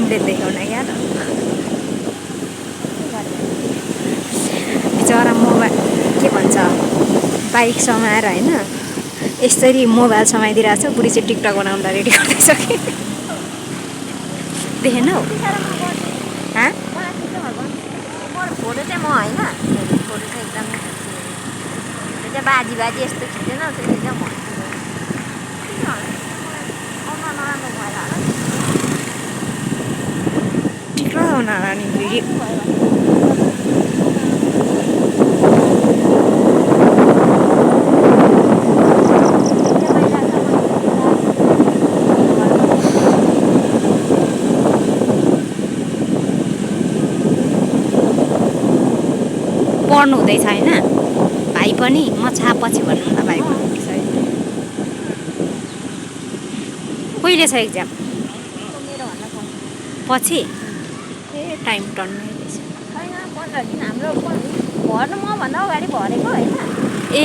टाइमले देखाउन क्या त बिचरा मोबाइल के भन्छ बाइक समाएर होइन यसरी मोबाइल समाइदिरहेको छ बुढी चाहिँ टिकटक बनाउनलाई रेडी गर्दैछ कि देखेन हौ फोटो चाहिँ म होइन फोटो चाहिँ एकदमै त्यो चाहिँ बाजी बाजी यस्तो खिच्दैन त्यसले चाहिँ म नराम्रो भएर होला टिकटक बनाउन होला नि पढ्नु हुँदैछ होइन भाइ पनि म छापछि भन्नु न भाइ कहिले छ एक्जाम पछि ए टाइम टन्नै रहेछ छैन 15 दिन हाम्रो भर्नु मभन्दा अगाडि भरेको होइन ए